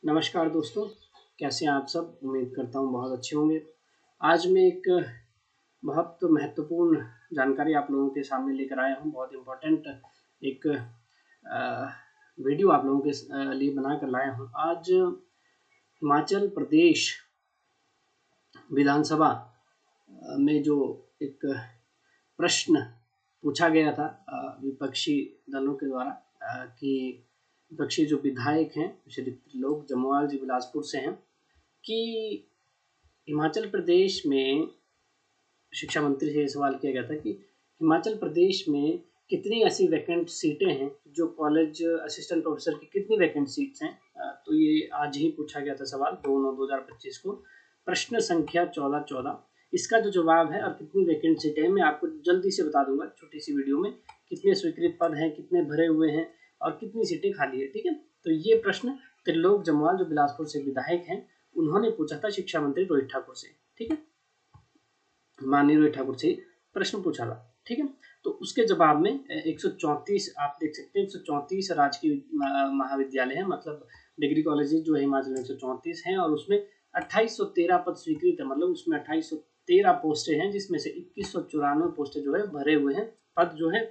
नमस्कार दोस्तों, कैसे हैं आप सब? उम्मीद करता हूँ बहुत अच्छे होंगे। आज मैं एक बहुत महत्वपूर्ण जानकारी आप लोगों के सामने लेकर आया हूँ। बहुत इम्पोर्टेंट एक वीडियो आप लोगों के लिए बना कर लाया हूँ। आज हिमाचल प्रदेश विधानसभा में जो एक प्रश्न पूछा गया था विपक्षी दलों के द्वारा कि विपक्षी जो विधायक हैं श्री त्रिलोक जम्वाल जी बिलासपुर से हैं कि हिमाचल प्रदेश में शिक्षा मंत्री से ये सवाल किया गया था कि हिमाचल प्रदेश में कितनी ऐसी वैकेंट सीटें हैं, जो कॉलेज असिस्टेंट प्रोफेसर की कितनी वैकेंट सीट्स हैं। तो ये आज ही पूछा गया था सवाल 2/9/2025 को, प्रश्न संख्या 1414। इसका जो जवाब है और कितनी वैकेंट सीटें हैं मैं आपको जल्दी से बता दूंगा छोटी सी वीडियो में। कितने स्वीकृत पद हैं, कितने भरे हुए हैं और कितनी सीटें खाली है। ठीक है, तो ये प्रश्न त्रिलोक जम्वाल जो बिलासपुर से विधायक हैं उन्होंने पूछा था शिक्षा मंत्री रोहित ठाकुर से। ठीक है, माननीय रोहित ठाकुर से प्रश्न पूछा था। ठीक है, तो उसके जवाब में 134 आप देख सकते हैं, 134 राजकीय महाविद्यालय है, मतलब डिग्री कॉलेज जो है हिमाचल में 134 हैं और उसमें 2813 पद स्वीकृत है। मतलब उसमें 2813 पोस्टें हैं, जिसमें से 2194 पोस्टें जो है भरे हुए हैं। पद जो है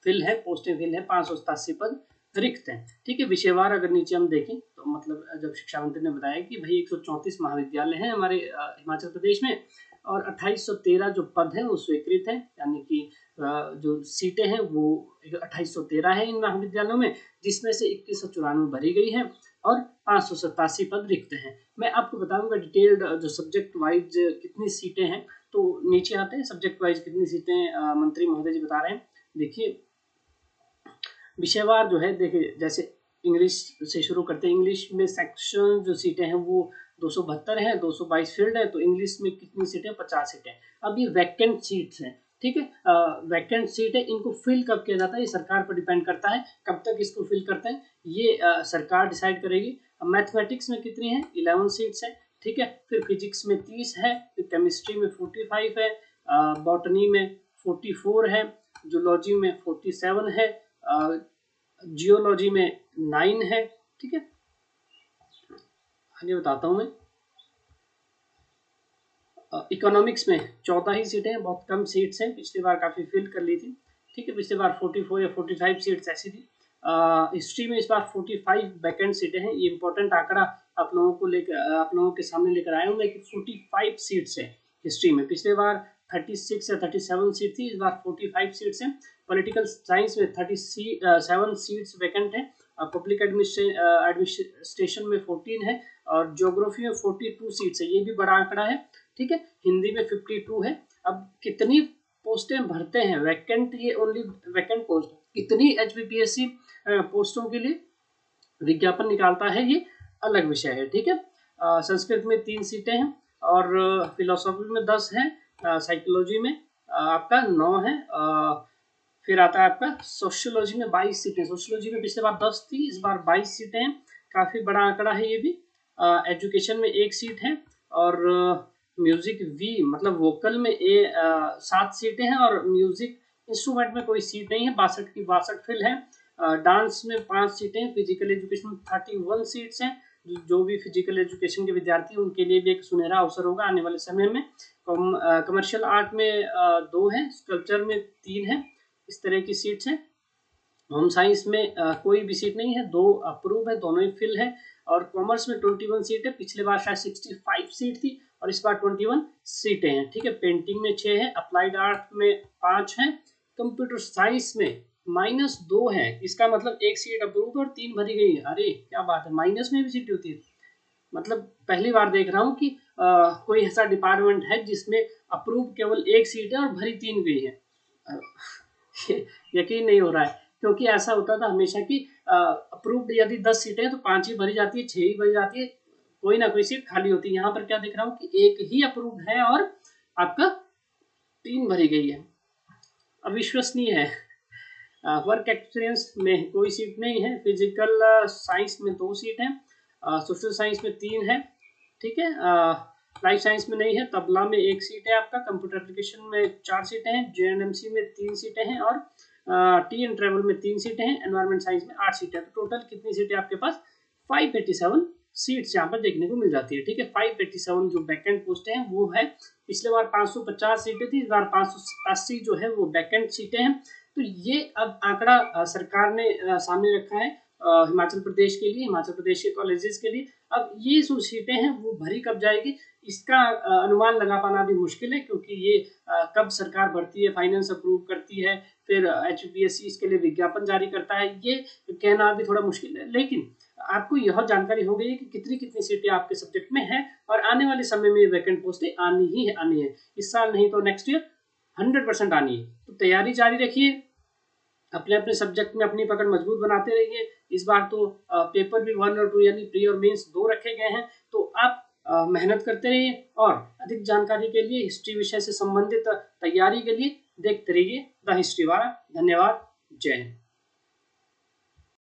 फिल है, पोस्टें फिल है, 587 पद रिक्त हैं। ठीक है, विषयवार अगर नीचे हम देखें तो मतलब जब शिक्षा मंत्री ने बताया कि भाई 134 महाविद्यालय हैं हमारे हिमाचल प्रदेश में और 2813 जो पद हैं वो स्वीकृत हैं, यानी कि जो सीटें हैं वो 2813 है इन महाविद्यालयों में, जिसमें से 2194 भरी गई है और 587 पद रिक्त हैं। मैं आपको बताऊंगा डिटेल्ड जो सब्जेक्ट वाइज कितनी सीटें हैं। तो नीचे आते हैं सब्जेक्ट वाइज कितनी सीटें मंत्री महोदय जी बता रहे हैं। देखिए विषयवार जो है, देखिए जैसे इंग्लिश से शुरू करते हैं। इंग्लिश में सेक्शन जो सीटें हैं वो 272 है, 222 फील्ड है। तो इंग्लिश में कितनी सीटें? 50 सीटें। अब ये वैकेंट सीट्स हैं। ठीक है, वैकेंट सीट है, इनको फिल कब किया जाता है ये सरकार पर डिपेंड करता है। कब तक इसको फिल करते हैं ये सरकार डिसाइड करेगी। मैथमेटिक्स में कितनी है? 11 सीट्स है। ठीक है, फिर फिजिक्स में 30 है, फिर केमिस्ट्री में 45 है, बॉटनी में 44 है, जूलॉजी में 47 है, जियोलॉजी में 9 है। ठीक है, आगे बताता हूं मैं। इकोनॉमिक्स में 14 ही सीटें हैं, बहुत कम सीट्स हैं, पिछली बार काफ़ी फिल कर ली थी। ठीक है, पिछली बार 44 या 45 सीट्स ऐसी थी। हिस्ट्री में इस बार 45 वैकेंट सीटें हैं। ये इंपॉर्टेंट आंकड़ा आप लोगों के सामने लेकर आया हूँ मैं कि 45 सीट्स है हिस्ट्री में। पिछले बार 36 या 37 सीट थी, इस बार 45 सीट्स हैं। पॉलिटिकल साइंस में 37 सीट्स वैकेंट है। पब्लिक एडमिनिस्ट्रेशन में 14 है और ज्योग्राफी में 42 सीट्स है। ये भी बड़ा आंकड़ा है। ठीक है, हिंदी में 52 है। अब कितनी पोस्टें भरते हैं वैकेंट, ये ओनली वैकेंट पोस्ट, कितनी एचपीपीएससी पोस्टों के लिए विज्ञापन निकालता है ये अलग विषय है। ठीक है, संस्कृत में 3 सीटें हैं और फिलोसॉफी में 10 है, साइकोलॉजी में आपका 9 है, फिर आता है आपका सोशियोलॉजी में 22 सीटें। सोशियोलॉजी में पिछले बार 10 थी, इस बार 22 सीटें हैं। काफ़ी बड़ा आंकड़ा है ये भी। एजुकेशन में 1 सीट है और म्यूजिक वी मतलब वोकल में 7 सीटें हैं और म्यूजिक इंस्ट्रूमेंट में कोई सीट नहीं है, 62 की 62 फिल है। डांस में 5 सीटें, फिजिकल एजुकेशन में 31 सीट्स हैं। जो भी फिजिकल एजुकेशन के विद्यार्थी हैं उनके लिए भी एक सुनहरा अवसर होगा आने वाले समय में। कमर्शियल आर्ट में 2 हैं, स्कल्पचर में 3 है। इस तरह की सीट्स हैं। होम साइंस में कोई भी सीट नहीं है, 2 अप्रूव है, दोनों ही फिल है। और कॉमर्स में 21 सीट है, पिछले बार शायद 65 सीट थी और इस बार 21 सीटें हैं। ठीक है, पेंटिंग में 6 है, अप्लाइड आर्ट में 5 है, कंप्यूटर साइंस में -2 है। इसका मतलब 1 सीट अप्रूव और 3 भरी गई है। अरे क्या बात है, माइनस में भी सीट होती है। मतलब पहली बार देख रहा हूँ कि कोई ऐसा डिपार्टमेंट है जिसमें अप्रूव केवल 1 सीट है और भरी 3 गई है। यकीन नहीं हो रहा है, क्योंकि ऐसा होता था हमेशा कि अप्रूव्ड यदि 10 सीटें हैं तो 5 ही भरी जाती है, 6 ही भरी जाती है, कोई ना कोई सीट खाली होती है। यहाँ पर क्या दिख रहा हूँ कि 1 ही अप्रूव्ड है और आपका 3 भरी गई है। अविश्वसनीय है। वर्क एक्सपीरियंस में कोई सीट नहीं है। फिजिकल साइंस में 2 सीट है, सोशल साइंस में 3 है। ठीक है, लाइफ साइंस में नहीं है। तबला में 1 सीट है आपका, कंप्यूटर एप्लीकेशन में 4 सीटें हैं, जेएनएमसी में 3 सीटें हैं और टी एंड ट्रेवल में 3 सीटें हैं, एनवायरमेंट साइंस में 8 सीटें हैं। तो टोटल कितनी सीटें आपके पास? 587 सीट्स यहाँ पर देखने को मिल जाती है। ठीक है, 587 जो वैकेंट पोस्ट हैं वो है। पिछले बार 550 सीटें थी, इस बार 587 जो है वो वैकेंट सीटें हैं। तो ये अब आंकड़ा सरकार ने सामने रखा है हिमाचल प्रदेश के लिए, हिमाचल प्रदेश के कॉलेजेस के लिए। अब ये जो सीटें हैं वो भरी कब जाएगी इसका अनुमान लगा पाना भी मुश्किल है, क्योंकि ये कब सरकार भरती है, फाइनेंस अप्रूव करती है, फिर HPSC इसके लिए विज्ञापन जारी करता है, ये कहना भी थोड़ा मुश्किल है। लेकिन आपको यह जानकारी हो गई है कि कितनी कितनी सीटें आपके सब्जेक्ट में है, और आने वाले समय में वैकेंट पोस्टें आनी ही आनी है। इस साल नहीं तो नेक्स्ट ईयर 100% आनी है। तो तैयारी जारी रखिए, अपने अपने सब्जेक्ट में अपनी पकड़ मजबूत बनाते रहिए। इस बार तो पेपर भी 1 और 2 यानी प्री और मेंस 2 रखे गए हैं, तो आप मेहनत करते रहिए। और अधिक जानकारी के लिए, हिस्ट्री विषय से संबंधित तैयारी के लिए देखते रहिए द हिस्ट्री वाला। धन्यवाद, जय हिंद।